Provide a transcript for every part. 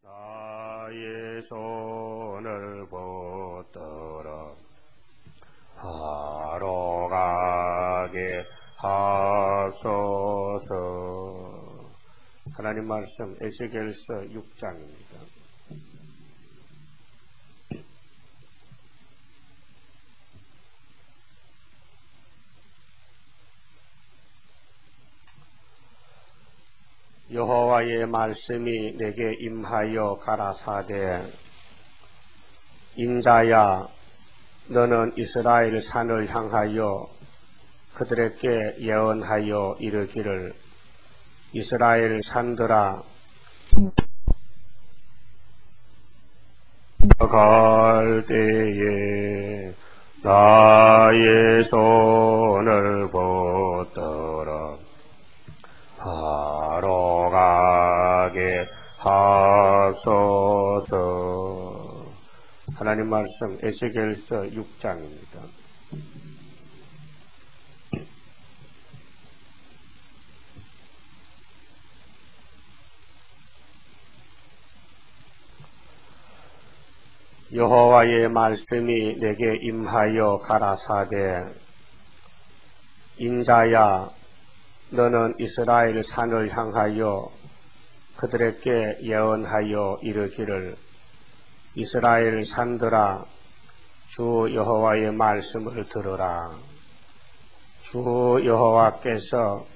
나의 손을 붙들어 하러 가게 하소서. 하나님 말씀 에스겔서 6장입니다. 여호와의 말씀이 내게 임하여 가라사대 인자야 너는 이스라엘 산을 향하여 그들에게 예언하여 이르기를 이스라엘 산들아 갈 때에 나의 손을 붙들어 하러 가게 하소서. 하나님 말씀 에스겔서 6장입니다. 여호와의 말씀이 내게 임하여 가라사대 인자야 너는 이스라엘 산을 향하여 그들에게 예언하여 이르기를 이스라엘 산들아 주 여호와의 말씀을 들으라. 주 여호와께서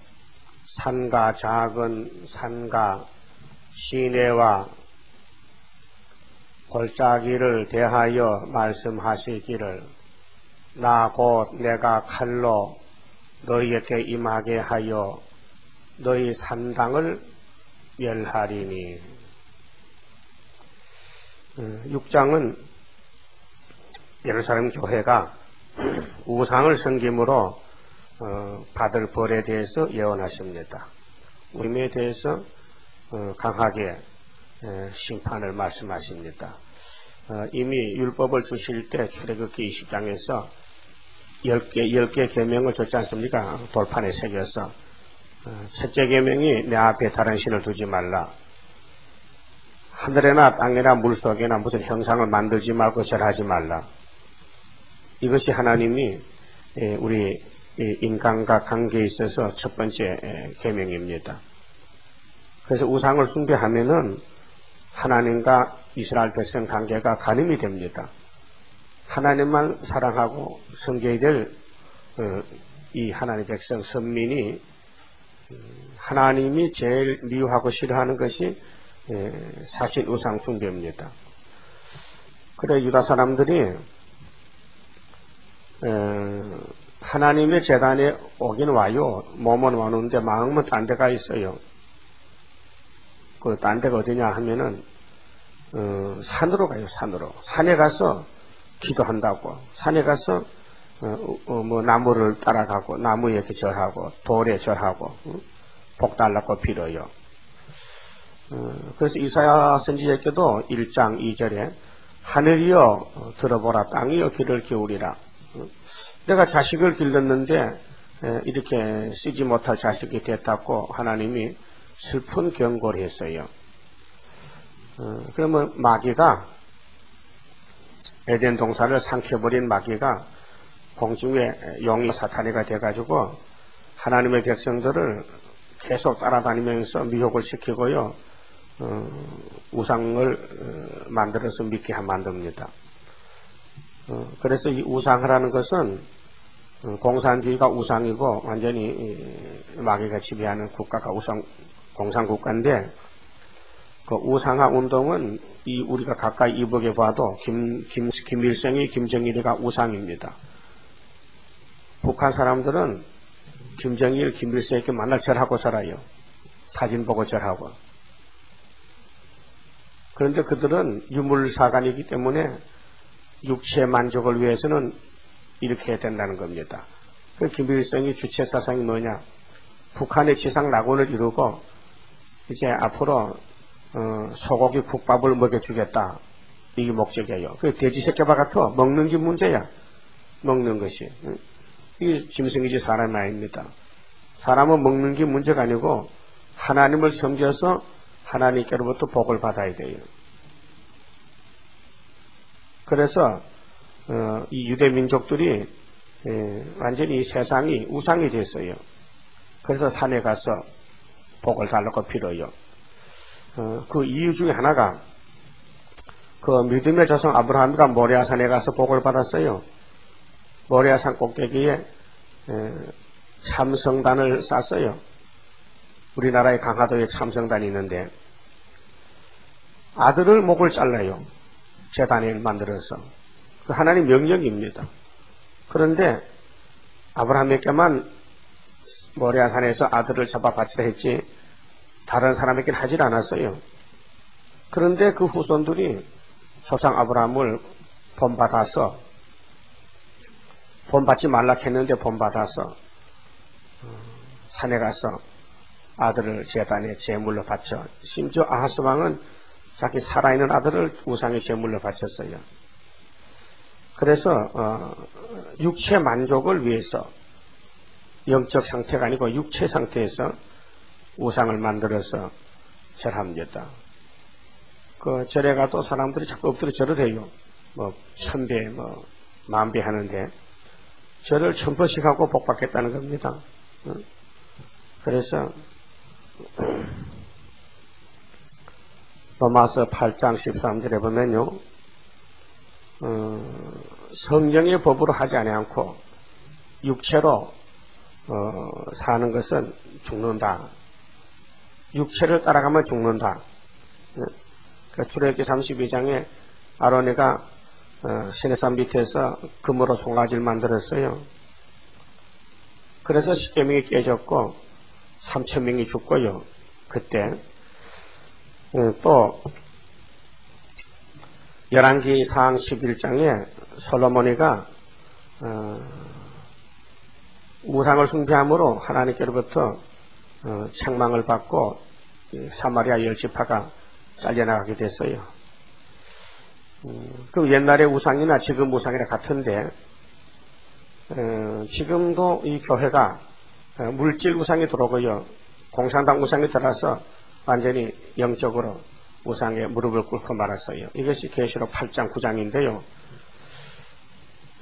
산과 작은 산과 시내와 골짜기를 대하여 말씀하시기를 나 곧 내가 칼로 너희에게 임하게 하여 너희 산당을 멸하리니. 6장은 예루살렘 교회가 우상을 섬김으로 받을 벌에 대해서 예언하십니다. 우임에 대해서 강하게 심판을 말씀하십니다. 이미 율법을 주실 때 출애굽기 20장에서 10개 계명을 줬지 않습니까? 돌판에 새겨서 첫째 계명이 내 앞에 다른 신을 두지 말라. 하늘에나 땅에나 물속에나 무슨 형상을 만들지 말고 절하지 말라. 이것이 하나님이 우리 인간과 관계에 있어서 첫 번째 계명입니다. 그래서 우상을 숭배하면은 하나님과 이스라엘 백성 관계가 가늠이 됩니다. 하나님만 사랑하고 섬겨야 될 이 하나님 백성 선민이 하나님이 제일 미워하고 싫어하는 것이 사실 우상 숭배입니다. 그래 유다 사람들이 하나님의 제단에 오긴 와요. 몸은 오는데 마음은 딴 데가 있어요. 그 딴 데가 어디냐 하면은 산으로 가요. 산으로. 산에 가서 기도한다고. 산에 가서 뭐 나무를 따라가고 나무에 이렇게 절하고 돌에 절하고 복 달라고 빌어요. 그래서 이사야 선지자께도 1장 2절에 하늘이여 들어보라 땅이여 귀를 기울이라. 내가 자식을 길렀는데 이렇게 쓰지 못할 자식이 됐다고 하나님이 슬픈 경고를 했어요. 그러면 마귀가 에덴 동산을 삼켜버린 마귀가 공중에 용이 사탄이가 돼가지고 하나님의 백성들을 계속 따라다니면서 미혹을 시키고요. 우상을 만들어서 믿게 만듭니다. 그래서 이 우상이라는 것은 공산주의가 우상이고 완전히 마귀가 지배하는 국가가 공산국가인데 그 우상화 운동은 우리가 가까이 이북에 봐도 김일성이 김정일이가 우상입니다. 북한 사람들은 김정일, 김일성에게 만날 절하고 살아요. 사진 보고 절하고. 그런데 그들은 유물사관이기 때문에 육체의 만족을 위해서는 이렇게 해야 된다는 겁니다. 그 김일성이 주체 사상이 뭐냐? 북한의 지상 낙원을 이루고 이제 앞으로 소고기 국밥을 먹여주겠다. 이게 목적이에요. 그 돼지 새끼밥 같아. 먹는 게 문제야. 먹는 것이. 이게 짐승이지 사람이 아닙니다. 사람은 먹는 게 문제가 아니고 하나님을 섬겨서 하나님께로부터 복을 받아야 돼요. 그래서 이 유대 민족들이 완전히 이 세상이 우상이 됐어요. 그래서 산에 가서 복을 달라고 빌어요. 그 이유 중에 하나가 그 믿음의 조상 아브라함이가 모리아산에 가서 복을 받았어요. 모리아산 꼭대기에 참성단을 쌌어요. 우리나라의 강화도에 참성단이 있는데 아들을 목을 잘라요. 제단을 만들어서. 그 하나님 명령입니다. 그런데 아브라함에게만 모리아산에서 아들을 잡아 바치라 했지 다른 사람에게는 하질 않았어요. 그런데 그 후손들이 조상 아브라함을 본받지 말라 했는데 본받아서 산에 가서 아들을 제단에 제물로 바쳐, 심지어 아하스 왕은 자기 살아있는 아들을 우상의 제물로 바쳤어요. 그래서 육체 만족을 위해서 영적 상태가 아니고 육체 상태에서 우상을 만들어서 절합니다. 그 절에 가도 사람들이 자꾸 엎드려 절을 해요. 뭐 1000배, 뭐 10,000배 하는데 절을 1000번씩 하고 복받겠다는 겁니다. 그래서 로마서 8장 13절에 보면요, 성령의 법으로 하지 않고 육체로 사는 것은 죽는다. 육체를 따라가면 죽는다. 그러니까 출애굽기 32장에 아론이가 시내산 밑에서 금으로 송아지를 만들었어요. 그래서 십계명이 깨졌고 3,000명이 죽고요. 그때 또 열왕기상 11장에 솔로몬이가 우상을 숭배함으로 하나님께로부터 책망을 받고 사마리아 10지파가 잘려나가게 됐어요. 그 옛날의 우상이나 지금 우상이나 같은데 지금도 이 교회가 물질 우상이 들어오고요, 공산당 우상이 들어서 완전히 영적으로 우상에 무릎을 꿇고 말았어요. 이것이 계시록 8장 9장인데요.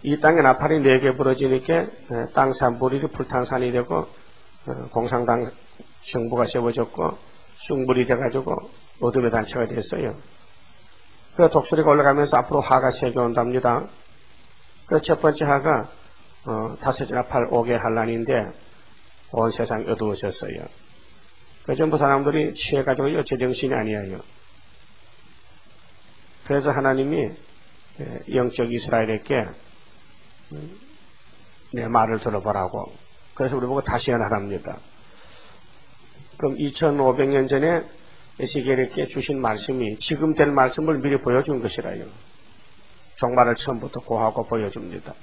이 땅에 나팔이 4개 부러지니까 땅 산불이 불탄 산이 되고 공산당 정부가 세워졌고 숭불이 돼가지고 어둠의 단체가 됐어요. 그 독수리가 올라가면서 앞으로 하가 3개 온답니다. 그 첫 번째 하가 다섯째 나팔 5개 한란인데 온 세상이 어두워졌어요. 그 전부 사람들이 취해가지고 제정신이 아니에요. 그래서 하나님이 영적 이스라엘에게 내 말을 들어보라고, 그래서 우리 보고 다시 연하랍니다. 그럼 2500년 전에 에스겔에게 주신 말씀이 지금 될 말씀을 미리 보여준 것이라요. 종말을 처음부터 고하고 보여줍니다.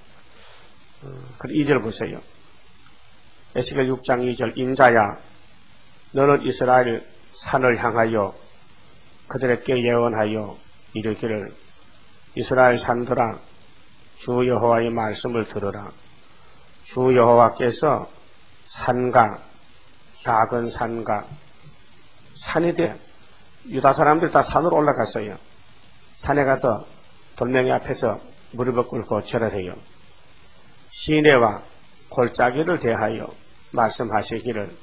그 2절 보세요. 에스겔 6장 2절, 인자야 너는 이스라엘 산을 향하여 그들에게 예언하여 이르기를, 이스라엘 산들아 주 여호와의 말씀을 들으라. 주 여호와께서 산과 작은 산과 산이 돼, 유다 사람들이 다 산으로 올라갔어요. 산에 가서 돌멩이 앞에서 무릎을 꿇고 절을 해요. 시내와 골짜기를 대하여 말씀하시기를,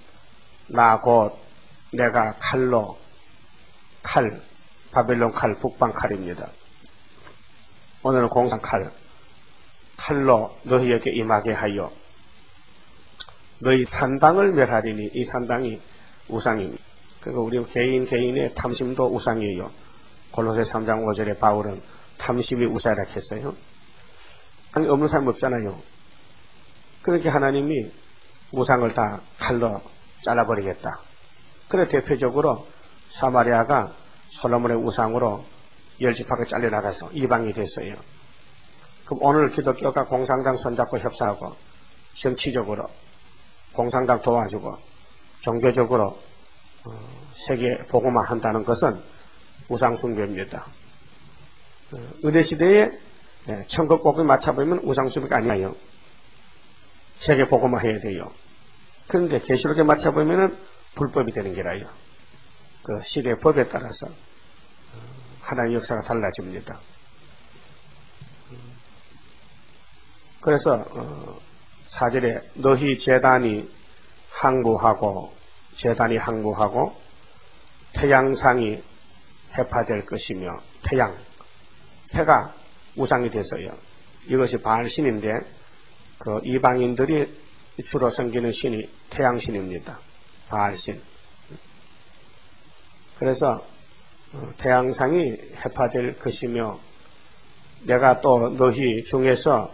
나 곧 내가 칼로, 칼, 바벨론 칼, 북방 칼입니다. 오늘은 공산 칼로 너희에게 임하게 하여 너희 산당을 멸하리니, 이 산당이 우상입니다. 그리고 우리 개인의 탐심도 우상이에요. 골로새 3장 5절에 바울은 탐심이 우상이라 했어요. 아니, 없는 사람이 없잖아요. 그렇게 하나님이 우상을 다 칼로 잘라버리겠다. 그래 대표적으로 사마리아가 솔로몬의 우상으로 10지파가 잘려나가서 이방이 됐어요. 그럼 오늘 기독교가 공산당 손잡고 협상하고 정치적으로 공산당 도와주고 종교적으로 세계 복음화 한다는 것은 우상숭배입니다. 은혜시대에 천국 복음에 맞춰보면 우상숭배가 아니에요. 세계 복음화 해야 돼요. 그런데 계시록에 맞춰보면 불법이 되는 게라요. 그 시대의 법에 따라서 하나님의 역사가 달라집니다. 그래서 4절에 너희 재단이 항무하고 태양상이 해파될 것이며 해가 우상이 됐어요. 이것이 바알신인데 그 이방인들이 주로 섬기는 신이 태양신입니다. 바알신. 그래서 태양상이 해파될 것이며 내가 또 너희 중에서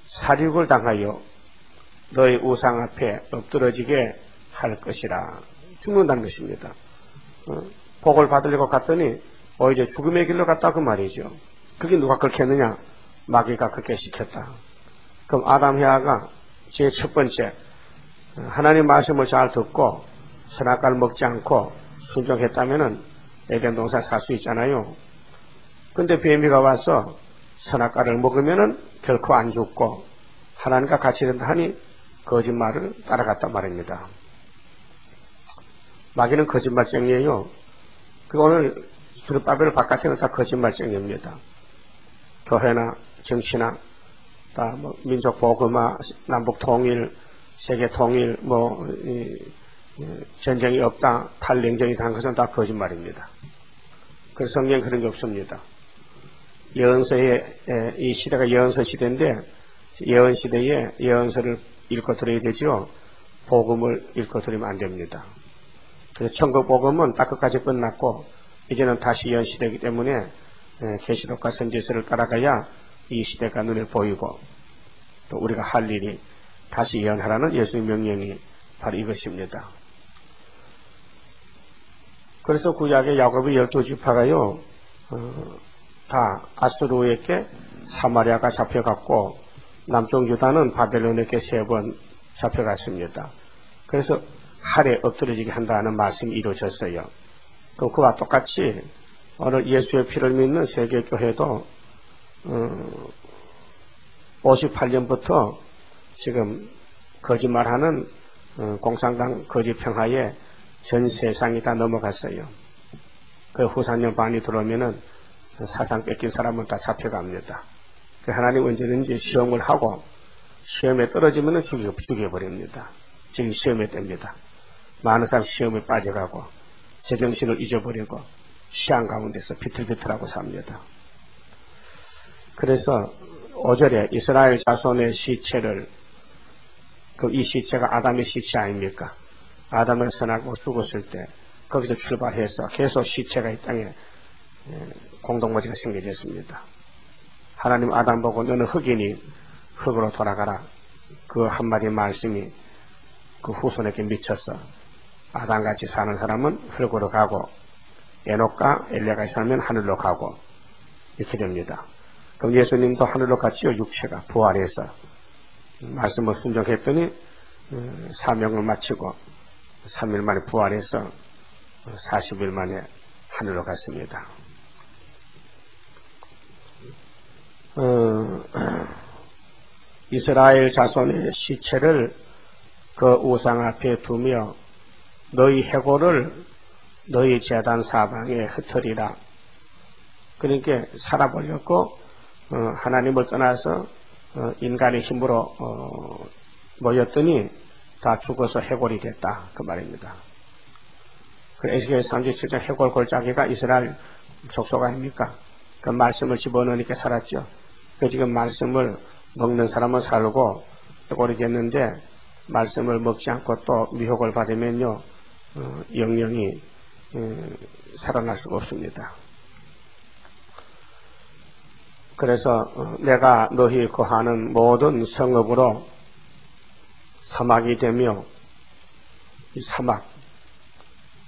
살육을 당하여 너희 우상 앞에 엎드러지게 할 것이라. 죽는다는 것입니다. 복을 받으려고 갔더니 오히려 죽음의 길로 갔다 그 말이죠. 그게 누가 그렇게 했느냐? 마귀가 그렇게 시켰다. 그럼 아담 해아가 제 첫 번째 하나님 말씀을 잘 듣고 선악과를 먹지 않고 순종했다면은 에덴 동산 살 수 있잖아요. 근데 뱀이가 와서 선악과를 먹으면은 결코 안 죽고 하나님과 같이 된다 하니 거짓말을 따라갔단 말입니다. 마귀는 거짓말쟁이에요. 그 오늘 수르바벨 바깥에는 다 거짓말쟁이입니다. 교회나 정치나 다 뭐 민족 복음화, 남북 통일, 세계 통일, 전쟁이 없다, 탈냉전이 단 것은 다 거짓말입니다. 그래서 성경 그런 게 없습니다. 예언서에 이 시대가 예언서 시대인데 예언 시대에 예언서를 읽고 들어야 되죠. 복음을 읽고 들으면 안 됩니다. 그래서 천국 복음은 딱 끝까지 끝났고 이제는 다시 예언 시대이기 때문에 계시록과 선지서를 따라가야 이 시대가 눈에 보이고 또 우리가 할 일이 다시 예언하라는 예수의 명령이 바로 이것입니다. 그래서 구약의 야곱의 12지파가요 다 아수르에게 사마리아가 잡혀갔고 남쪽 유다는 바벨론에게 3번 잡혀갔습니다. 그래서 할에 엎드러지게 한다는 말씀이 이루어졌어요. 그와 똑같이 오늘 예수의 피를 믿는 세계교회도 58년부터 지금 거짓말하는 공산당 거짓평화에 전 세상이 다 넘어갔어요. 그 후산년 반이 들어오면은 사상 뺏긴 사람은 다 잡혀갑니다. 하나님 언제든지 시험을 하고 시험에 떨어지면 죽여버립니다. 지금 시험에 뗍니다. 많은 사람 시험에 빠져가고 제정신을 잊어버리고 시한 가운데서 비틀비틀하고 삽니다. 그래서 5절에 이스라엘 자손의 시체를 이 시체가 아담의 시체 아닙니까? 아담을 선하고 죽었을 때 거기서 출발해서 계속 시체가 이 땅에 공동묘지가 생겨졌습니다. 하나님 아담 보고 너는 흙이니 흙으로 돌아가라. 그 한마디 말씀이 그 후손에게 미쳐서 아담같이 사는 사람은 흙으로 가고 에녹과 엘리야가 살면 하늘로 가고 이렇게 됩니다. 그럼 예수님도 하늘로 갔지요. 육체가 부활해서 말씀을 순종했더니 사명을 마치고 3일 만에 부활해서 40일 만에 하늘로 갔습니다. 이스라엘 자손의 시체를 그 우상 앞에 두며 너희 해골을 너희 제단 사방에 흩으리라. 그러니까 살아버렸고 하나님을 떠나서 인간의 힘으로 모였더니 다 죽어서 해골이 됐다. 그 말입니다. 그 에스겔 37장 해골 골짜기가 이스라엘 족속 아닙니까? 그 말씀을 집어넣으니까 살았죠. 그 지금 말씀을 먹는 사람은 살고 또 오래됐는데 말씀을 먹지 않고 또 미혹을 받으면요 영영이 살아날 수가 없습니다. 그래서 내가 너희 거하는 모든 성읍으로 사막이 되며 이 사막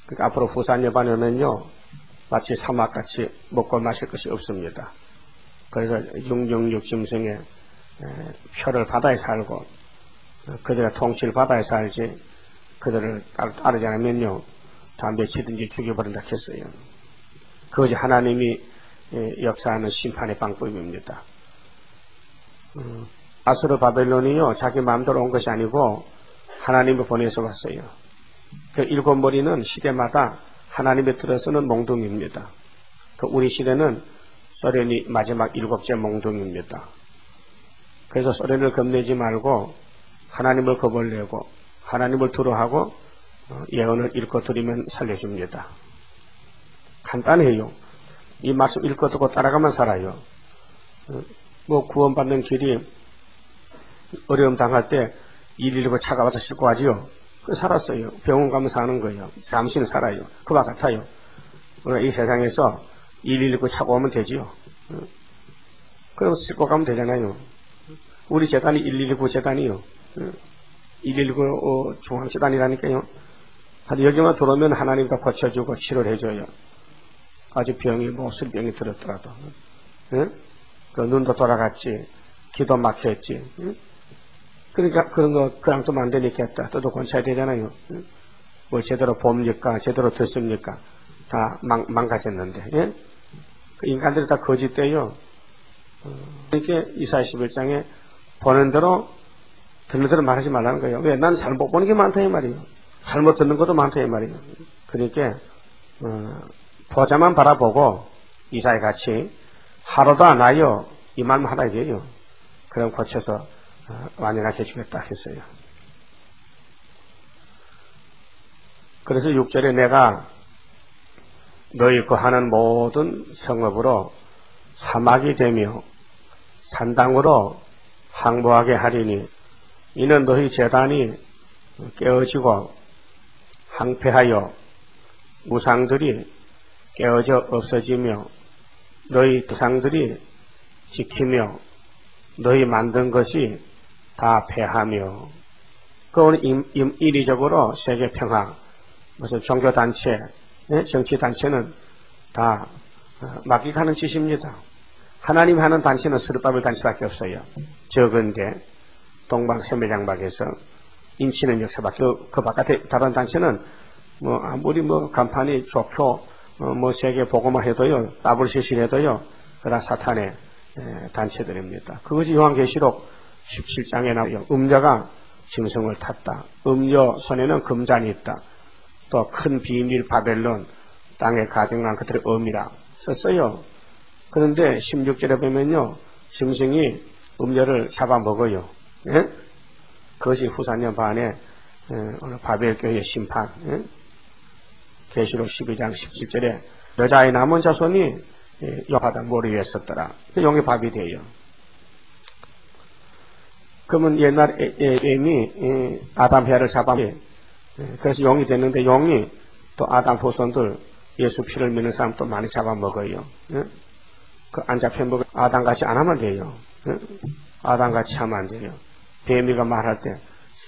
그러니까 앞으로 후산여반에 오면요 마치 사막같이 먹고 마실 것이 없습니다. 그래서 666짐승의 표를 바다에 살고 그들의 통치를 바다에 살지 그들을 따르지 않으면요 다 며칠든지 죽여버린다 했어요. 그것이 하나님이 역사하는 심판의 방법입니다. 아수르 바벨론이요 자기 마음대로 온 것이 아니고 하나님이 보내서 왔어요. 그 7머리는 시대마다 하나님의 들어서는 몽둥입니다. 그 우리 시대는 소련이 마지막 7째 몽둥입니다. 그래서 소련을 겁내지 말고 하나님을 겁을 내고 하나님을 두려워하고 예언을 읽고 들으면 살려줍니다. 간단해요. 이 말씀 읽고 듣고 따라가면 살아요. 뭐 구원받는 길이 어려움 당할 때 119 차가 와서 싣고 가지요. 그 살았어요. 병원 가면 사는 거예요. 잠시는 살아요. 그와 같아요. 우리가 이 세상에서 119 차고 오면 되지요. 그럼 싣고 가면 되잖아요. 우리 재단이 119 재단이요. 119 중앙재단이라니까요. 여기만 들어오면 하나님 다 고쳐주고 치료를 해줘요. 아주 병이 뭐 술병이 들었더라도. 그 눈도 돌아갔지. 기도 막혔지. 그러니까 그런 거 그냥 또 안 되니까 또 고쳐야 되잖아요. 뭐 제대로 봅니까? 제대로 듣습니까? 다 망가졌는데. 예? 그 인간들이 다 거짓돼요. 이렇게 이사야 11장에 보는 대로 듣는 대로 말하지 말라는 거예요. 왜? 난 잘못 보는 게 많다 이 말이에요. 잘못 듣는 것도 많다 이 말이에요. 그러니까 보자만 바라보고 이사야 같이 하루도 안 와요. 이 말만 하라 이게요. 그럼 고쳐서 완전하게 해주겠다 했어요. 그래서 6절에 내가 너희 거하는 모든 성읍으로 사막이 되며 산당으로 항복하게 하리니 이는 너희 재단이 깨어지고 항폐하여 우상들이 깨어져 없어지며 너희 조상들이 지키며 너희 만든 것이 다 패하며 그건 인위적으로 세계 평화 무슨 종교단체 정치단체는 다 막익하는 짓입니다. 하나님 하는 단체는 스룹바벨 단체밖에 없어요. 적은데 동방세매장막에서 인치는 역사밖에 그 바깥에 다른 단체는 뭐 아무리 뭐 간판이 좋고 뭐 세계 보고만 해도요 WCC 해도요 그다 사탄의 단체들입니다. 그것이 요한계시록 17장에 나와요. 음녀가 짐승을 탔다. 음녀 손에는 금잔이 있다. 또 큰 비밀 바벨론 땅에 가증한 그들의 엄이라 썼어요. 그런데 16절에 보면요 짐승이 음녀를 잡아먹어요. 예? 그것이 후사년 반에 오늘 바벨교회의 심판. 예? 계시록 12장 17절에 여자의 남은 자손이 여하다 머리 위에 섰더라. 용이 밥이 돼요. 그러면 옛날 엠이 아담 해를 잡아먹어요. 그래서 용이 됐는데 용이 또 아담 후손들 예수 피를 믿는 사람 또 많이 잡아먹어요. 예? 그 안 잡혀먹어 아담같이 안 하면 돼요. 예? 아담같이 하면 안 돼요. 뱀이가 말할 때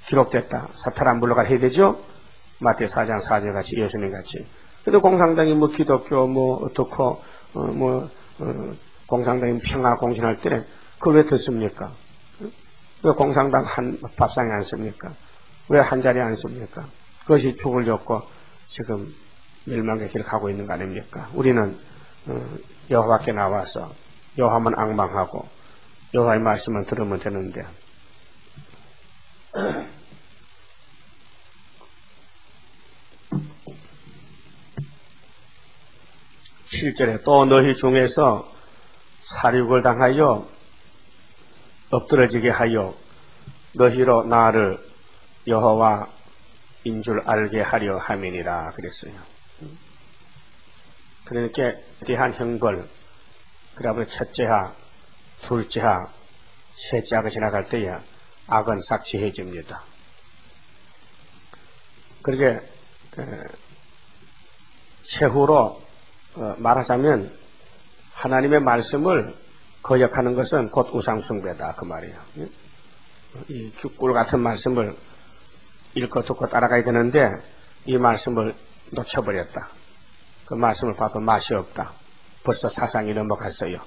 기록됐다. 사탄 안 물러가 해야 되죠? 마태 4장 4절 같이 예수님 같이. 근데 공산당이 뭐 기독교 뭐 어떻고 공산당이 평화 공신할 때 그걸 왜 듣습니까? 왜 공산당 한 밥상에 안 씁니까? 왜 한 자리에 안 씁니까? 그것이 죽으려고 지금 멸망의 길을 가고 있는 거 아닙니까? 우리는 여호와께 나와서 여호와만 앙망하고 여호와의 말씀만 들으면 되는데 7절에 또 너희 중에서 살육을 당하여 엎드러지게 하여 너희로 나를 여호와인 줄 알게 하려 함이니라 그랬어요. 그러니까 대한 형벌 그다음에 첫째하 둘째하 셋째하가 지나갈 때에 악은 삭제해집니다. 그렇게 최후로 말하자면 하나님의 말씀을 거역하는 것은 곧 우상숭배다 그 말이에요. 이 꿀 같은 말씀을 읽고 듣고 따라가야 되는데 이 말씀을 놓쳐버렸다. 그 말씀을 봐도 맛이 없다. 벌써 사상이 넘어갔어요.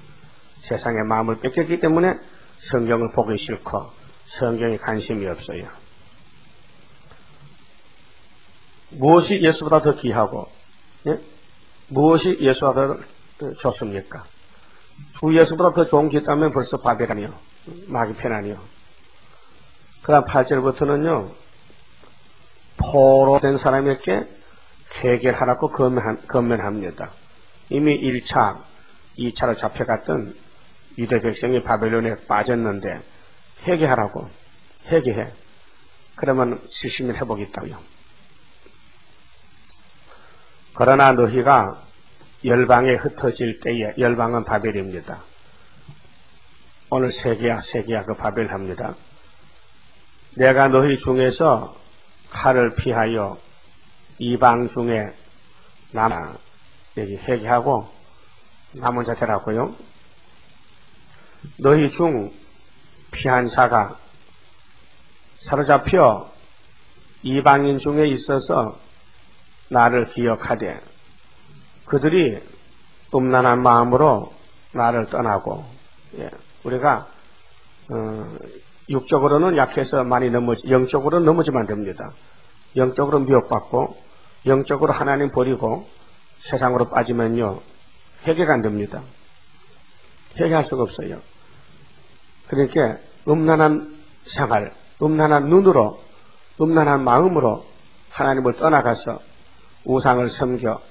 세상의 마음을 뺏겼기 때문에 성경을 보기 싫고 성경에 관심이 없어요. 무엇이 예수보다 더 귀하고 무엇이 예수보다 더 좋습니까? 주 예수보다 더 좋은 게 있다면 벌써 바벨아니요 마귀편 아니요. 그 다음 8절부터는요 포로된 사람에게 해결하라고 건면합니다. 이미 1차, 2차로 잡혀갔던 유대 백성이 바벨론에 빠졌는데 회개하라고. 회개해. 그러면 70년 회복이 있다고요. 그러나 너희가 열방에 흩어질 때에, 열방은 바벨입니다. 오늘 세계야 그 바벨합니다. 내가 너희 중에서 칼을 피하여 이방 중에 남아, 여기 회개하고 남은 자 되라고요. 너희 중 피한 자가 사로잡혀 이방인 중에 있어서 나를 기억하되 그들이 음란한 마음으로 나를 떠나고, 우리가 육적으로는 약해서 많이 영적으로 넘어지면 안 됩니다. 영적으로 미혹받고 영적으로 하나님 버리고 세상으로 빠지면요 회개가 안 됩니다. 회개할 수가 없어요. 그러니까 음란한 생활, 음란한 눈으로, 음란한 마음으로 하나님을 떠나가서 우상을 섬겨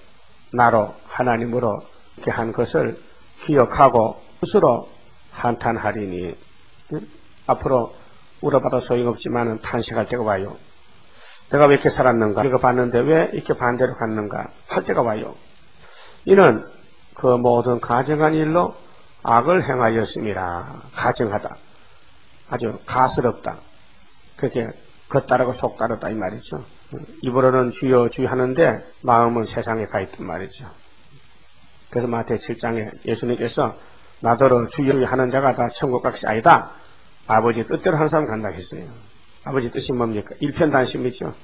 나로 하나님으로 이렇게 한 것을 기억하고 스스로 한탄하리니, 앞으로 울어봐도 소용없지만 탄식할 때가 와요. 내가 왜 이렇게 살았는가? 이거 봤는데 왜 이렇게 반대로 갔는가? 할 때가 와요. 이는 그 모든 가증한 일로 악을 행하였음이라. 가증하다. 아주 가스럽다. 그렇게 겉다르고 속다르다 이 말이죠. 입으로는 주여 주여 하는데 마음은 세상에 가 있단 말이죠. 그래서 마태 7장에 예수님께서 나더러 주여 하는 자가 다 천국 갈 것이 아니다. 아버지 뜻대로 한 사람 간다 했어요. 아버지 뜻이 뭡니까? 일편단심이죠.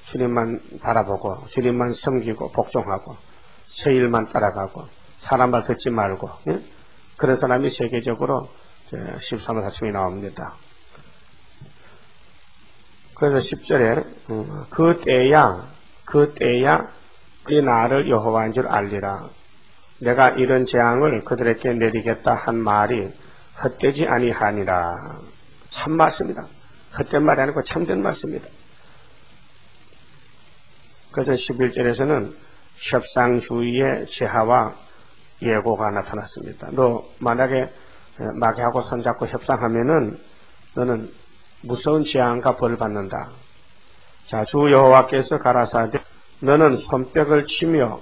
주님만 바라보고 주님만 섬기고 복종하고 새 일만 따라가고 사람 말 듣지 말고, 그런 사람이 세계적으로 13호 사층이 나옵니다. 그래서 10절에 그 때야 그들이 나를 여호와인 줄 알리라. 내가 이런 재앙을 그들에게 내리겠다 한 말이 헛되지 아니하니라. 참 말씀이다. 헛된 말이 아니고 참된 말씀이다. 그래서 11절에서는 협상주의의 재하와 예고가 나타났습니다. 너 만약에 마귀하고 손잡고 협상하면은 너는 무서운 재앙과 벌을 받는다. 자, 주 여호와께서 가라사대 너는 손뼉을 치며,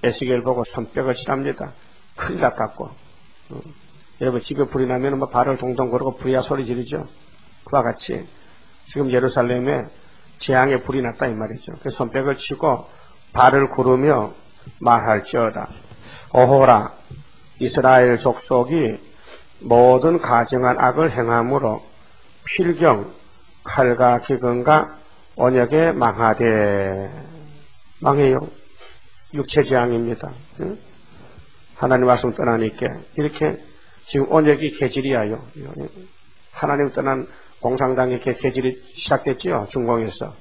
에스겔 보고 손뼉을 치랍니다. 큰일 났다고. 여러분 집에 불이 나면 뭐 발을 동동 걸고 불이야 소리 지르죠. 그와 같이 지금 예루살렘에 재앙에 불이 났다 이 말이죠. 그래서 손뼉을 치고 발을 구르며 말할지어다. 오호라, 이스라엘 족속이 모든 가증한 악을 행함으로 필경, 칼과 기근과 언약에 망하되. 망해요. 육체재앙입니다. 하나님 말씀 떠나니까 이렇게 지금 언약이 개질이야요. 하나님 떠난 공산당의 개질이 시작됐지요. 중공에서.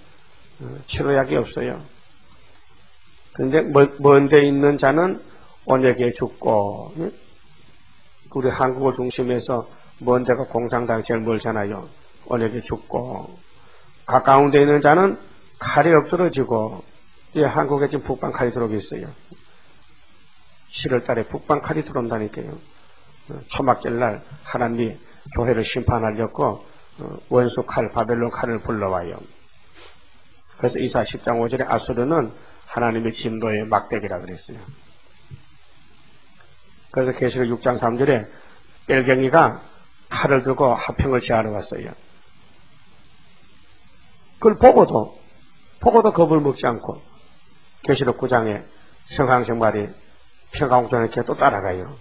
치료약이 없어요. 그런데 먼 데 있는 자는 언약에 죽고, 우리 한국을 중심해서 먼 데가 공산당이 제일 멀잖아요. 언약에 죽고, 가까운 데 있는 자는 칼이 엎드러지고, 한국에 지금 북방 칼이 들어오고 있어요. 7월 달에 북방 칼이 들어온다니까요. 초막절날 하나님이 교회를 심판하려고 원수 칼, 바벨론 칼을 불러와요. 그래서 이사 10장 5절에 아수르는 하나님의 진도의 막대기라 그랬어요. 그래서 계시록 6장 3절에 벨갱이가 칼을 들고 화평을 제하러 왔어요. 그걸 보고도 겁을 먹지 않고 계시록 9장에 성황생발이 평강옥전에 또 따라가요.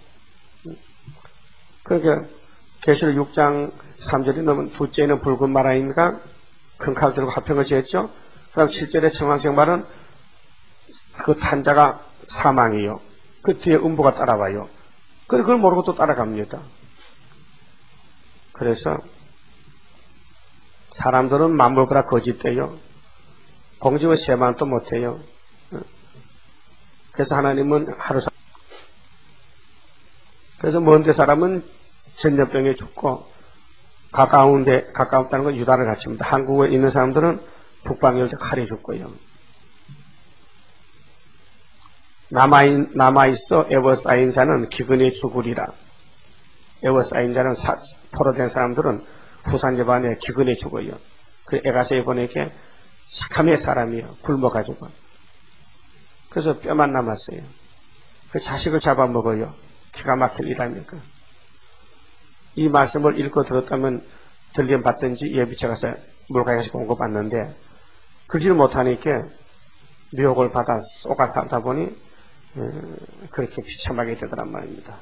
그러니까 계시록 6장 3절이 넘은 둘째는 붉은 말 아닙니까? 큰 칼 들고 화평을 제했죠. 그 다음 7절에 성황생발은 그 탄자가 사망이요. 그 뒤에 음부가 따라와요. 그걸 모르고 또 따라갑니다. 그래서 사람들은 만물보다 거짓돼요. 공직은 세만도 못해요. 그래서 하나님은 그래서 먼데 사람은 전염병에 죽고 가까웠다는 건 유다를 갖춥니다. 한국에 있는 사람들은 북방에 칼에 죽고요. 남아있어 에워싸인 자는 기근에 죽으리라. 에워싸인 자는 포로된 사람들은 후산 집안에 기근에 죽어요. 그 에가서에 보니까 시카미의 사람이요. 굶어가지고. 그래서 뼈만 남았어요. 그 자식을 잡아먹어요. 기가 막힐 일합니까? 이 말씀을 읽고 들었다면 들림 받든지 예비체 가서 물가에서 공급받는데 그러지를 못하니까 미혹을 받아 쏘가 살다 보니 그렇게 비참하게 되더란 말입니다.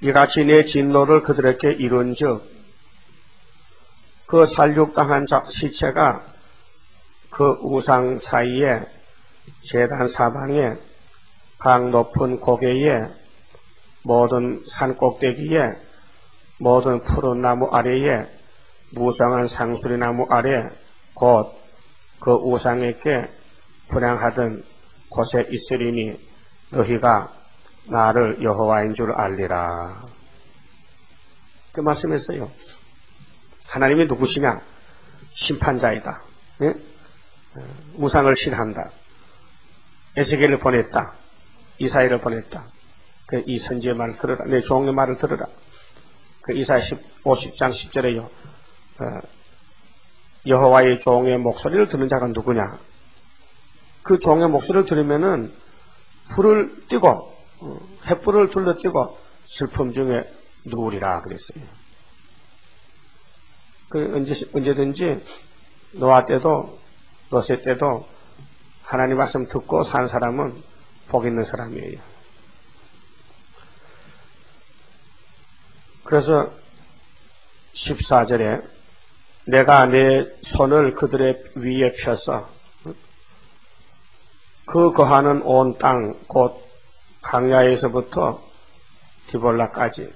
이같이 내 진노를 그들에게 이룬즉 그 살육당한 시체가 그 우상 사이에 제단 사방에 강 높은 고개에 모든 산 꼭대기에 모든 푸른 나무 아래에 무성한 상수리나무 아래 곧 그 우상에게 분향하던 곳에 있으리니 너희가 나를 여호와인 줄 알리라. 그 말씀했어요. 하나님이 누구시냐? 심판자이다. 예? 우상을 신한다. 에스겔을 보냈다. 이사야를 보냈다. 그 이 선지의 말을 들으라. 내 종의 말을 들으라. 그 이사야 50장 10절에요. 여호와의 종의 목소리를 듣는 자가 누구냐? 그 종의 목소리를 들으면은 불을 띄고 횃불을 둘러띄고 슬픔 중에 누우리라 그랬어요. 그 언제든지 노아 때도 롯의 때도 하나님 말씀 듣고 산 사람은 복 있는 사람이에요. 그래서 14절에 내가 내 손을 그들의 위에 펴서 그 거하는 온 땅 곧 강야에서부터 디볼라까지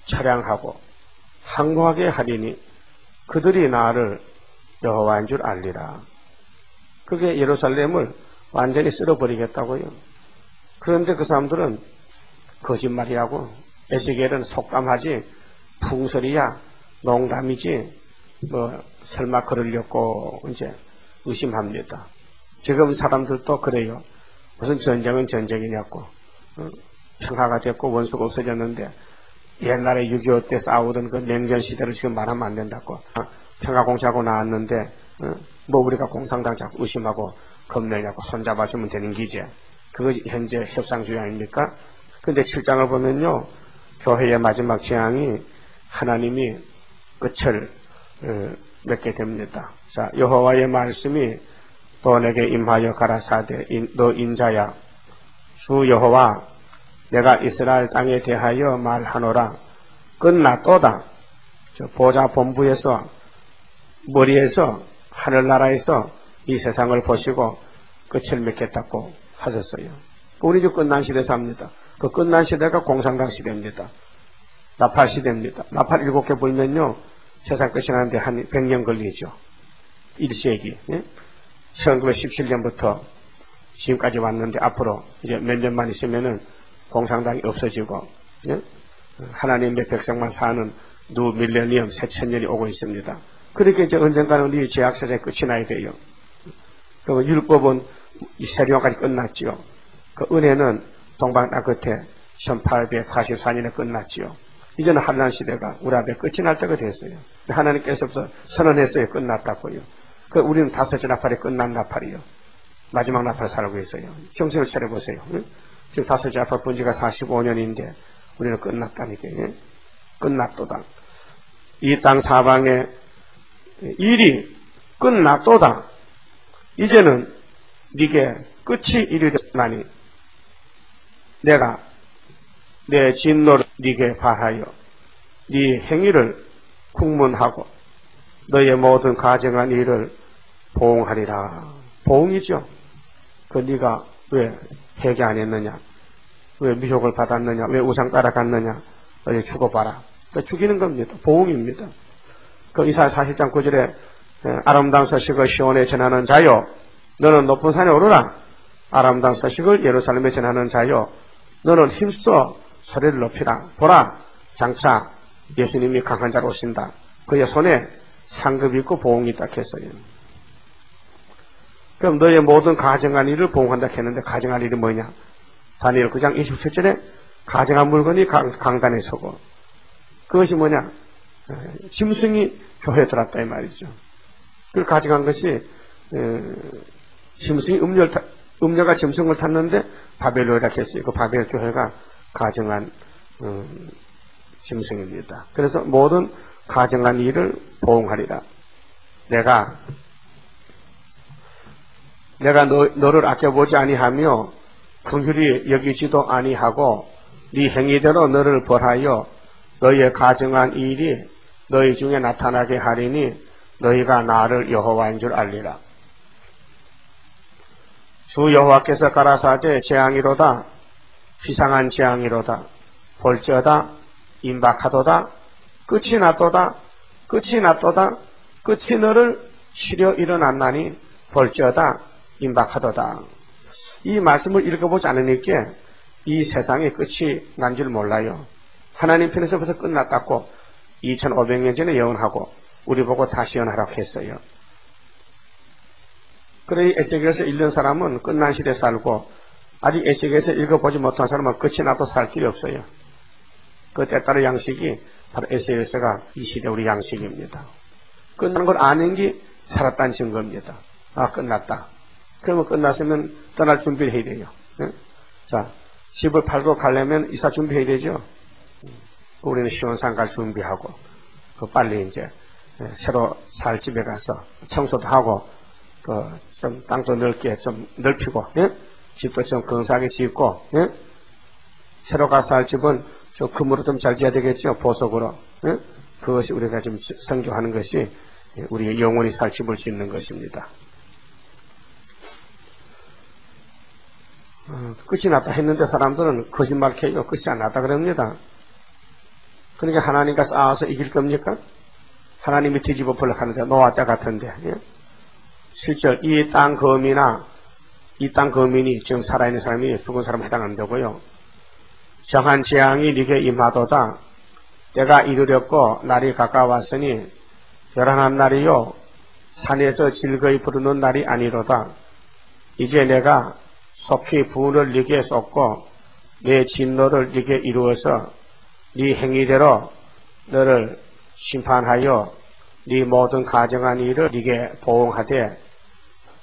처량하고 항구하게 하리니 그들이 나를 여호와인 줄 알리라. 그게 예루살렘을 완전히 쓸어버리겠다고요. 그런데 그 사람들은 거짓말이라고 에스겔은 속담하지 풍설이야 농담이지 뭐 설마 그러려고 이제 의심합니다. 지금 사람들도 그래요. 무슨 전쟁은 전쟁이냐고. 평화가 됐고 원수가 없어졌는데 옛날에 6.25 때 싸우던 그 냉전 시대를 지금 말하면 안 된다고. 평화공차하고 나왔는데 뭐 우리가 공산당 자꾸 의심하고 겁내냐고 손잡아주면 되는 기제. 그것이 현재 협상주의 아닙니까? 근데 7장을 보면요. 교회의 마지막 재앙이 하나님이 끝을 맺게 됩니다. 자, 여호와의 말씀이 또 내게 임하여 가라사대 너 인자야 주 여호와 내가 이스라엘 땅에 대하여 말하노라 끝났도다. 저 보좌 본부에서 머리에서 하늘나라에서 이 세상을 보시고 끝을 맺겠다고 하셨어요. 우리 주 끝난 시대 삽니다. 그 끝난 시대가 공산당 시대입니다. 나팔 시대입니다. 나팔 7개 불면요 세상 끝이 나는데 한 100년 걸리죠. 1세기. 예? 1917년부터 지금까지 왔는데 앞으로 이제 몇 년만 있으면은 공산당이 없어지고 예? 하나님의 백성만 사는 뉴 밀레니엄 새 천년이 오고 있습니다. 그렇게 이제 언젠가는 이 죄악세상이 끝이 나야 돼요. 그리고 율법은 이 세리왕까지 끝났지요. 그 은혜는 동방 땅 끝에 1884년에 끝났지요. 이제는 한란 시대가 우리 앞에 끝이 날 때가 됐어요. 하나님께서 선언했어요. 끝났다고요. 그 우리는 다섯째 나팔이 끝난 나팔이요. 마지막 나팔 살고 있어요. 정신을 차려보세요. 응? 지금 다섯째 나팔 분지가 45년인데 우리는 끝났다니까요. 끝났도다. 이 땅 사방에 일이 끝났도다. 이제는 네게 끝이 이르렀나니 내가 내 진노를 네게 발하여 네 행위를 국문하고 너의 모든 가정한 일을 보응하리라. 보응이죠. 그 네가 왜 회개 안 했느냐? 왜 미혹을 받았느냐? 왜 우상 따라갔느냐? 어디 죽어봐라. 죽이는 겁니다. 보응입니다. 그 이사야 40장 9절에 아름다운 소식을 시온에 전하는 자요 너는 높은 산에 오르라. 아름다운 소식을 예루살렘에 전하는 자요 너는 힘써 소리를 높이라. 보라 장차 예수님이 강한 자로 오신다. 그의 손에 상급이 있고 보응이 있다 했어요. 그럼 너의 모든 가정한 일을 보응한다 했는데 가정한 일이 뭐냐? 다니엘 9장 27절에 가져간 물건이 강단에 서고, 그것이 뭐냐? 짐승이 교회에 들어왔다 이 말이죠. 그걸 가져간 것이 짐승이 음녀가 짐승을 탔는데 바벨로이라 했어요. 그 바벨 교회가 가정한 짐승입니다. 그래서 모든 가정한 일을 보응하리라. 내가 너를 아껴보지 아니하며 긍휼히 여기지도 아니하고 네 행위대로 너를 벌하여 너희의 가정한 일이 너희 중에 나타나게 하리니 너희가 나를 여호와인 줄 알리라. 주 여호와께서 가라사대 재앙이로다. 비상한 재앙이로다. 볼지어다. 임박하도다. 끝이 났도다. 끝이 났도다. 끝이 너를 치려 일어났나니 볼지어다. 임박하도다. 이 말씀을 읽어보지 않으니까 이 세상의 끝이 난 줄 몰라요. 하나님 편에서 벌써 끝났다고 2500년 전에 예언하고 우리 보고 다시 예언하라고 했어요. 그래 에스겔에서 읽는 사람은 끝난 시대에 살고 아직 에스겔에서 읽어보지 못한 사람은 끝이 나도 살 길이 없어요. 그 때따른 양식이 바로 에스겔서가 이 시대 우리 양식입니다. 끝난 걸 아는 게 살았다는 증거입니다. 아 끝났다. 그러면 끝났으면 떠날 준비를 해야 돼요. 네? 자 집을 팔고 가려면 이사 준비해야 되죠. 우리는 시원산 갈 준비하고 그 빨리 이제 새로 살 집에 가서 청소도 하고 그 좀 땅도 넓게 좀 넓히고 예? 집도 좀 근사하게 짓고 예? 새로 가서 살 집은 좀 금으로 좀 잘 지어야 되겠죠. 보석으로 예? 그것이 우리가 지금 선교하는 것이 우리 영원히 살 집을 짓는 것입니다. 끝이 났다 했는데 사람들은 거짓말해요. 끝이 안 났다 그럽니다. 그러니까 하나님과 싸워서 이길 겁니까? 하나님이 뒤집어 버리려고 하는데 노아 때 같은데 예? 실제 이 땅 거민이나 이 땅 거민이 지금 살아있는 사람이 죽은 사람 해당한다고요. 정한 재앙이 네게 임하도다. 때가 이르렀고 날이 가까웠으니 열한한 날이요 산에서 즐거이 부르는 날이 아니로다. 이제 내가 속히 분을 네게 쏟고 내 진노를 네게 이루어서 네 행위대로 너를 심판하여 네 모든 가정한 일을 네게 보응하되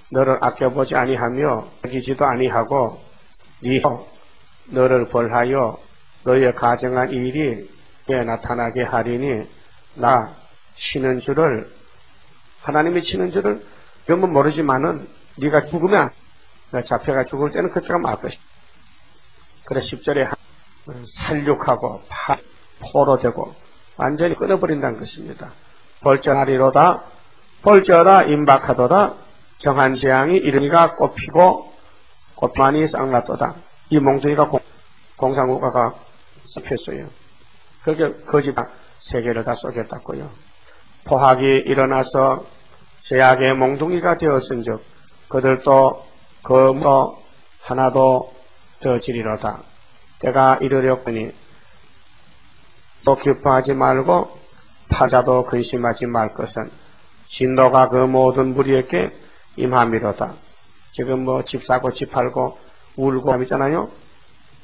너를 아껴보지 아니하며 여기지도 아니하고 네 너를 벌하여 너의 가정한 일이 내 나타나게 하리니 나 치는 줄을 하나님이 치는 줄을 여러분 모르지만은 네가 죽으면 잡혀가 죽을 때는 그때가 말 것이다. 그래 10절에 살육하고 포로 되고 완전히 끊어버린다는 것입니다. 벌전하리로다. 벌저다 임박하도다. 정한 재앙이 이르니가 꽃피고 꽃만이 쌍났도다. 이 몽둥이가 공산국가가 씹혔어요. 그렇게 거짓 세계를 다 쏘겠다고요. 포악이 일어나서 죄악의 몽둥이가 되었은즉 그들도 검도 하나도 더 지리로다. 때가 이르렸으니 또 기뻐하지 말고 파자도 근심하지 말 것은 진노가 그 모든 무리에게 임함이로다. 지금 뭐 집 사고 집 팔고 울고 있잖아요.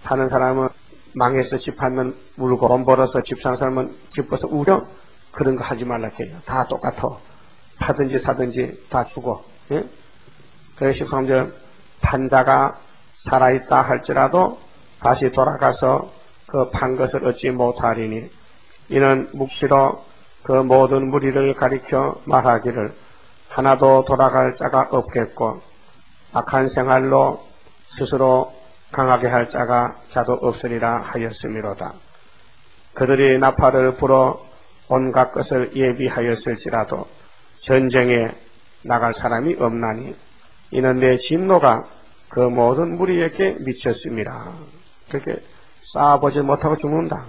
파는 사람은 망해서 집 팔면 울고 돈 벌어서 집 사는 사람은 기뻐서 울어. 그런 거 하지 말라 해요. 다 똑같아. 파든지 사든지 다 죽어. 예? 그래서 13절 판자가 살아있다 할지라도 다시 돌아가서 그 판 것을 얻지 못하리니 이는 묵시로 그 모든 무리를 가리켜 말하기를 하나도 돌아갈 자가 없겠고 악한 생활로 스스로 강하게 할 자가 자도 없으리라 하였음이로다. 그들이 나팔을 불어 온갖 것을 예비하였을지라도 전쟁에 나갈 사람이 없나니 이는 내 진노가 그 모든 무리에게 미쳤음이라. 그렇게 싸워보지 못하고 죽는다.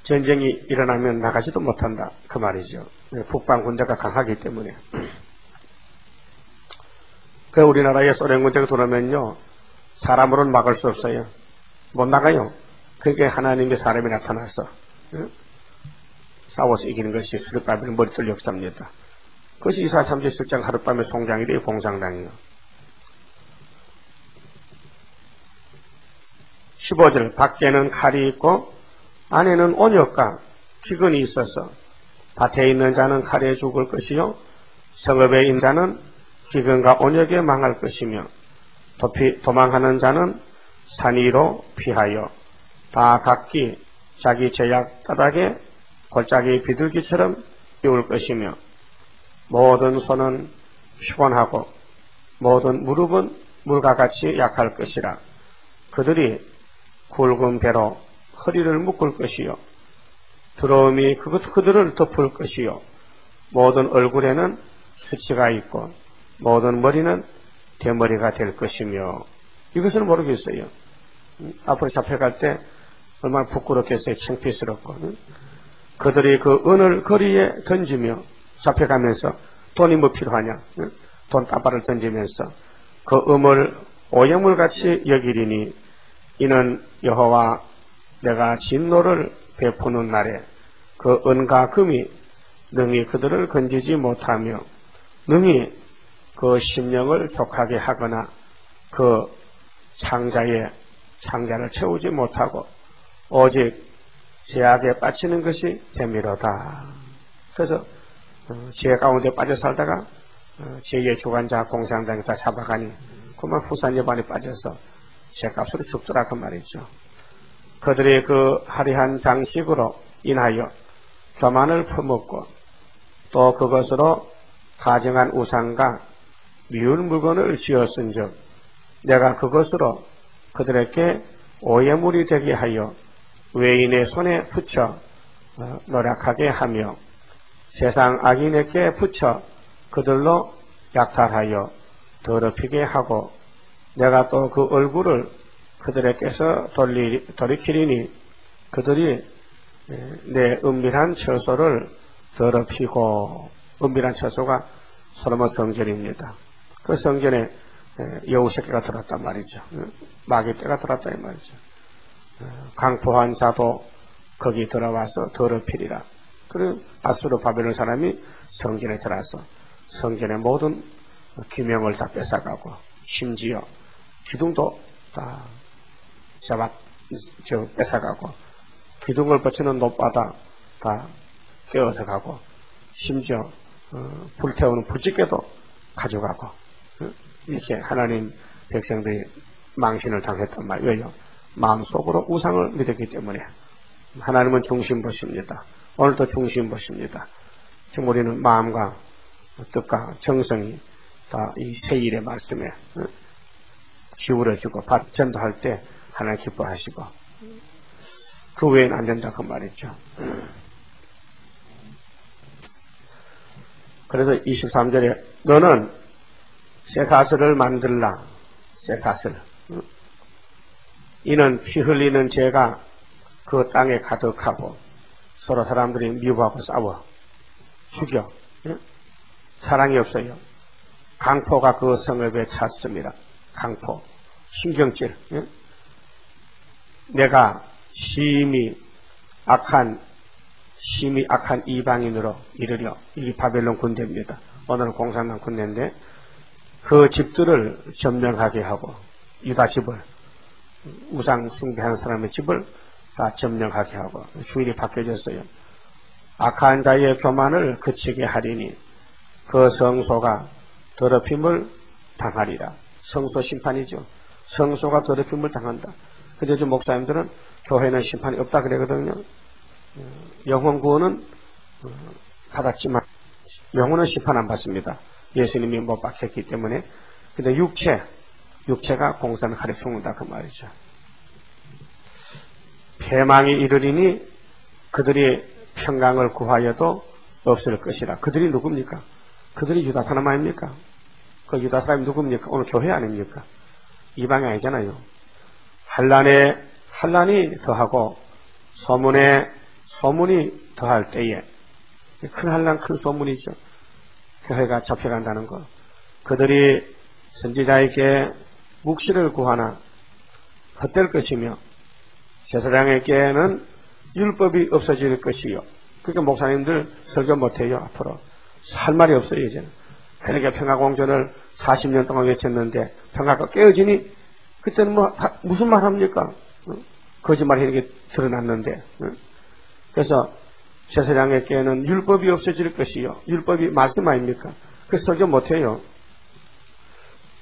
전쟁이 일어나면 나가지도 못한다. 그 말이죠. 북방 군대가 강하기 때문에. 그 우리나라에 소련 군대가 들어오면요. 사람으로는 막을 수 없어요. 못 나가요. 그게 하나님의 사람이 나타나서 싸워서 이기는 것이 수르바벨 머리털 역사입니다. 그것이 이사야 37장 하룻밤에 송장이래요. 봉상당이요. 15절 밖에는 칼이 있고 안에는 온역과 기근이 있어서 밭에 있는 자는 칼에 죽을 것이요 성읍에 있는 자는 기근과 온역에 망할 것이며 도망하는 자는 산 위로 피하여 다 각기 자기 제약 따닥에 골짜기 비둘기처럼 비울 것이며 모든 손은 피곤하고 모든 무릎은 물과 같이 약할 것이라. 그들이 굵은 배로 허리를 묶을 것이요 두려움이 그들을 덮을 것이요 모든 얼굴에는 수치가 있고 모든 머리는 대머리가 될 것이며. 이것을 모르겠어요. 앞으로 잡혀갈 때 얼마나 부끄럽겠어요. 창피스럽고. 그들이 그 은을 거리에 던지며 잡혀가면서 돈이 뭐 필요하냐, 돈 따발을 던지면서 그 음을 오염물같이 여기리니 이는 여호와 내가 진노를 베푸는 날에 그 은과 금이 능히 그들을 건지지 못하며 능히 그 심령을 족하게 하거나 그 창자를 채우지 못하고 오직 죄악에 빠지는 것이 재미로다. 그래서 죄 가운데 빠져 살다가 죄의 주관자 공산당이 다 잡아가니 그만 후산여반에 빠져서 죄값으로 죽더라 그 말이죠. 그들의 그 화려한 장식으로 인하여 교만을 퍼먹고 또 그것으로 가증한 우상과 미운 물건을 지었은즉 내가 그것으로 그들에게 오해물이 되게 하여 외인의 손에 붙여 노력하게 하며 세상 악인에게 붙여 그들로 약탈하여 더럽히게 하고 내가 또 그 얼굴을 그들에게서 돌이키리니 그들이 내 은밀한 처소를 더럽히고. 은밀한 처소가 솔로몬 성전입니다. 그 성전에 여우 새끼가 들었단 말이죠. 마귀 떼가 들었다 이 말이죠. 강포한 자도 거기 들어와서 더럽히리라. 그리고 아수르 바벨론 사람이 성전에 들어와서 성전의 모든 기명을 다 뺏어가고 심지어 기둥도 다 뺏어가고 기둥을 받치는 높바다 다 깨어서 가고 심지어 불태우는 부지개도 가져가고 이렇게 하나님 백성들이 망신을 당했단 말이에요. 왜요? 마음속으로 우상을 믿었기 때문에. 하나님은 중심 보십니다. 오늘도 중심 보십니다. 지금 우리는 마음과 뜻과 정성이 다 이 세일의 말씀에 기울어지고 전도할 때 하나님 기뻐하시고 그 외에는 안 된다 그 말이죠. 그래서 23절에 너는 쇠사슬을 만들라. 쇠사슬. 이는 피 흘리는 죄가 그 땅에 가득하고 서로 사람들이 미워하고 싸워 죽여. 사랑이 없어요. 강포가 그 성읍에 찼습니다. 강포. 신경질. 내가 심히 악한 이방인으로 이르려. 이게 바벨론 군대입니다. 오늘은 공산당 군대인데 그 집들을 점령하게 하고 유다 집을 우상 숭배하는 사람의 집을 다 점령하게 하고 주일이 바뀌어졌어요. 악한 자의 교만을 그치게 하리니 그 성소가 더럽힘을 당하리라. 성소 심판이죠. 성소가 더럽힘을 당한다. 근데 저 목사님들은 교회는 심판이 없다 그러거든요. 영혼 구원은 받았지만 영혼은 심판 안 받습니다. 예수님이 못 박혔기 때문에. 근데 육체가 공산을 가려 죽는다 그 말이죠. 패망이 이르리니 그들이 평강을 구하여도 없을 것이라. 그들이 누굽니까? 그들이 유다 사람 아닙니까? 그 유다 사람이 누굽니까? 오늘 교회 아닙니까? 이방이 아니잖아요. 한란이 더하고 소문이 더할 때에 큰 한란 큰 소문이죠. 교회가 잡혀간다는 것. 그들이 선지자에게 묵시를 구하나 헛될 것이며 제사장에게는 율법이 없어질 것이요. 그러니까 목사님들 설교 못해요. 앞으로 할 말이 없어요. 이제는. 그러니까 평화공전을 40년 동안 외쳤는데 평화가 깨어지니 그때는 무슨 말 합니까? 거짓말하는 게 드러났는데. 그래서 제사장에게는 율법이 없어질 것이요. 율법이 말씀 아닙니까? 그래서 설교 못해요.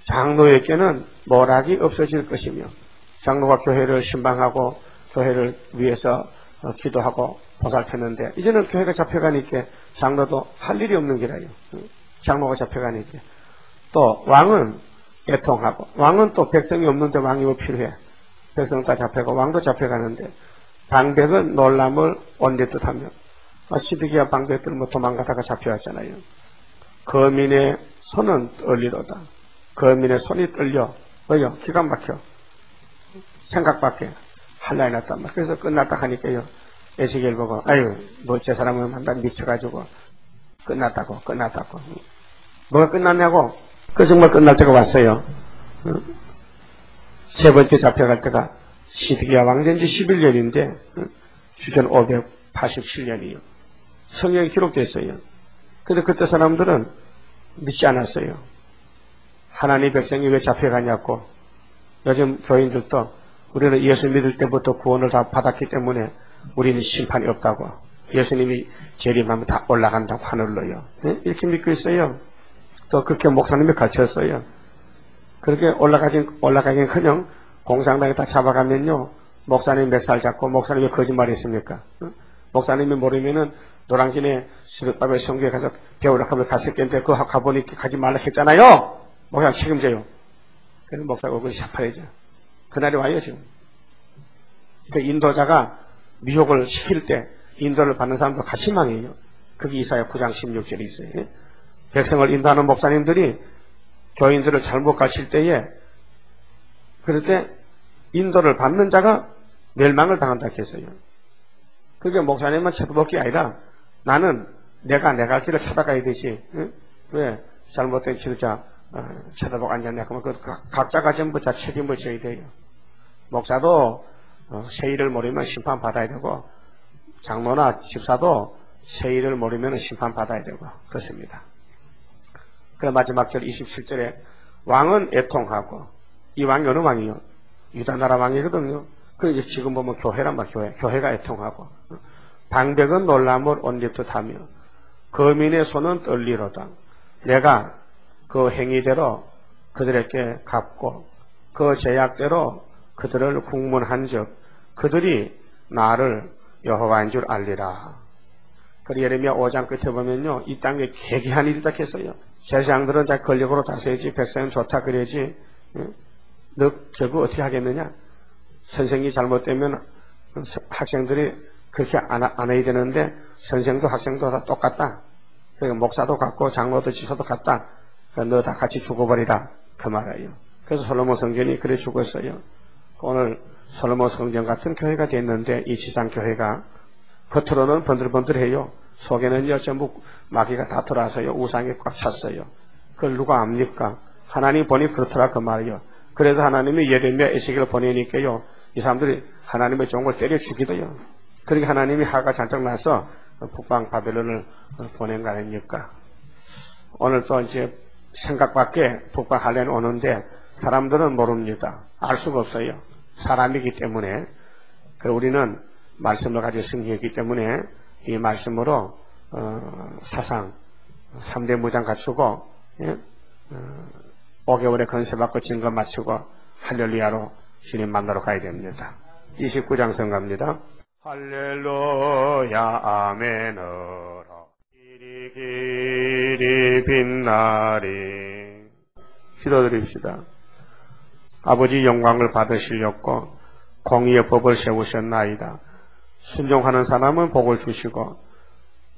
장로에게는 모락이 없어질 것이며 장로가 교회를 신방하고 교회를 위해서 기도하고 보살폈는데 이제는 교회가 잡혀가니까 장로도 할 일이 없는 게라요. 장로가 잡혀가니까. 또 왕은 애통하고 왕은 또 백성이 없는데 왕이 뭐 필요해. 백성 다 잡혀가고 왕도 잡혀가는데 방백은 놀람을 온데듯 하며 시드기야 방백들은 뭐 도망가다가 잡혀왔잖아요. 거민의 손은 떨리로다. 거민의 손이 떨려. 왜요? 기가 막혀. 생각밖에 할 날이 났단 말이야. 그래서 끝났다 하니까요. 에스겔 보고 아유 뭐 제 사람은 한단 미쳐가지고 끝났다고. 뭐가 끝났냐고. 그 정말 끝날 때가 왔어요. 세 번째 잡혀갈 때가 시드기야 왕된 지 11년인데 주전 587년이요. 성경에 기록되어 있어요. 근데 그때 사람들은 믿지 않았어요. 하나님 백성이 왜 잡혀가냐고. 요즘 교인들도 우리는 예수 믿을 때부터 구원을 다 받았기 때문에 우리는 심판이 없다고. 예수님이 재림하면 다 올라간다고 하늘로요. 이렇게 믿고 있어요. 또 그렇게 목사님이 가르쳤어요. 그렇게 올라가긴커녕 공산당에 다 잡아가면요. 목사님이 몇 살 잡고 목사님이 거짓말이 있습니까? 목사님이 모르면은 노량진에 수렵밥에 성교에 가서 배우려고 하면 갔을 텐데 그거 가보니 가지 말라 했잖아요. 목사님 책임져요. 그래서 목사가 얼굴이 샤파해져. 그날이 와요 지금. 그 인도자가 미혹을 시킬 때 인도를 받는 사람도 같이 망해요. 그게 이사야 9장 16절에 있어요. 백성을 인도하는 목사님들이 교인들을 잘못 가르칠 때에 그럴 때 인도를 받는 자가 멸망을 당한다 했어요. 그게 목사님만 쳐다볼 게 아니라 나는 내가 갈 길을 찾아가야 되지. 왜 잘못된 지도자 쳐다보고 앉았냐 그러면 그 각자가 전부 다 책임을 져야 돼요. 목사도 세일을 모르면 심판받아야 되고 장로나 집사도 세일을 모르면 심판받아야 되고 그렇습니다. 그 마지막 절 27절에 왕은 애통하고 이 왕이 어느 왕이요? 유다나라 왕이거든요. 그 지금 보면 교회란 말이에요. 교회가 애통하고 방백은 놀람을 온립듯하며 거민의 손은 떨리로다. 내가 그 행위대로 그들에게 갚고 그 제약대로 그들을 국문한즉 그들이 나를 여호와인 줄 알리라. 그리고 예레미야 5장 끝에 보면요. 이 땅에 괴기한 일이다 했어요. 제사장들은 자 권력으로 다스려야지 백성은 좋다 그래야지. 너 결국 어떻게 하겠느냐? 선생이 잘못되면 학생들이 그렇게 안 해야 되는데 선생도 학생도 다 똑같다. 그러니까 목사도 같고 장로도 지사도 같다. 너 다 같이 죽어버리라. 그 말이에요. 그래서 솔로몬 성전이 그래 죽었어요. 오늘 솔로몬 성전 같은 교회가 됐는데 이 지상교회가 겉으로는 번들번들해요. 속에는요 전부 마귀가 다 들어와서요 우상에 꽉 찼어요. 그걸 누가 압니까? 하나님 보니 그렇더라 그 말이요. 그래서 하나님이 예레미야 에스겔을 보내니까요 이 사람들이 하나님의 종을 때려 죽이더요. 그러니까 하나님이 화가 잔뜩 나서 북방 바벨론을 보낸 거 아닙니까? 오늘 또 이제 생각 밖에 북방 할례는 오는데 사람들은 모릅니다. 알 수가 없어요. 사람이기 때문에. 우리는 말씀을 가지고 승리했기 때문에 이 말씀으로 사상 3대 무장 갖추고 5개월의 건세받고 증거 마치고 할렐루야로 주님 만나러 가야 됩니다. 29장 성가입니다. 할렐루야 아멘으로 길이 빛나리. 기도드립시다. 아버지 영광을 받으시려고 공의의 법을 세우셨나이다. 순종하는 사람은 복을 주시고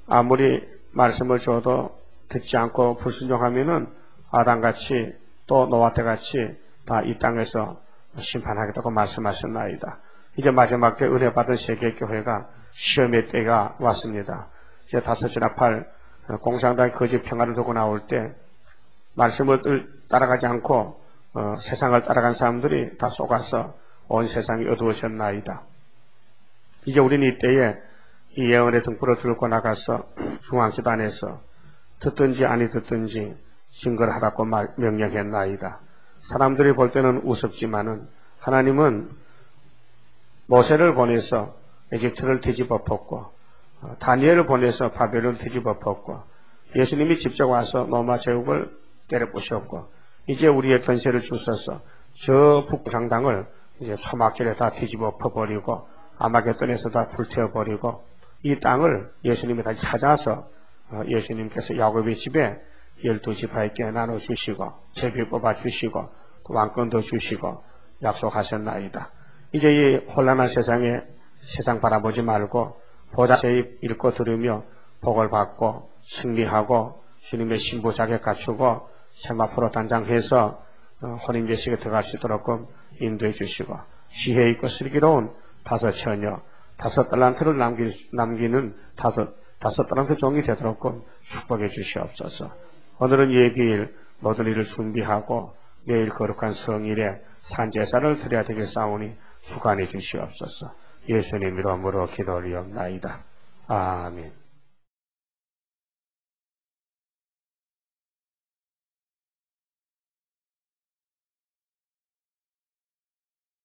아무리 말씀을 줘도 듣지 않고 불순종하면은 아담같이 또 노아 때같이 다 이 땅에서 심판하겠다고 말씀하셨나이다. 이제 마지막 때 은혜 받은 세계교회가 시험의 때가 왔습니다. 이제 5시나 8 공산당의 거짓 평화를 두고 나올 때 말씀을 따라가지 않고 세상을 따라간 사람들이 다 속아서 온 세상이 어두워졌나이다. 이제 우리는 이때에 이 예언의 등불을 들고 나가서 중앙기단에서 듣든지 아니 듣든지 증거를 하라고 명령했나이다. 사람들이 볼 때는 우습지만은 하나님은 모세를 보내서 에집트를 뒤집어 엎었고, 다니엘을 보내서 바벨론을 뒤집어 엎었고, 예수님이 직접 와서 로마 제국을 때려 부셨고, 이제 우리의 권세를 주셔서 저 북장당을 이제 초막길에 다 뒤집어 엎어버리고, 아마겟돈에서 다 불태워버리고, 이 땅을 예수님이 다시 찾아서 예수님께서 야곱의 집에 12지파에게 나눠주시고, 제비 뽑아주시고, 왕권도 주시고 약속하셨나이다. 이제 이 혼란한 세상에 세상 바라보지 말고 보다 제 읽고 들으며 복을 받고 승리하고 주님의 신부 자격 갖추고 세마포로 단장해서 혼인제식에 들어갈 수 있도록 인도해 주시고, 지혜 있고 슬기로운 5 처녀 5 달란트를 남기는 5 달란트 종이 되도록 축복해 주시옵소서. 오늘은 예비일 모든 일을 준비하고 내일 거룩한 성일에 산제사를 드려야 되겠사오니 주관해 주시옵소서. 예수님 이름으로 기도 올리옵나이다. 아멘.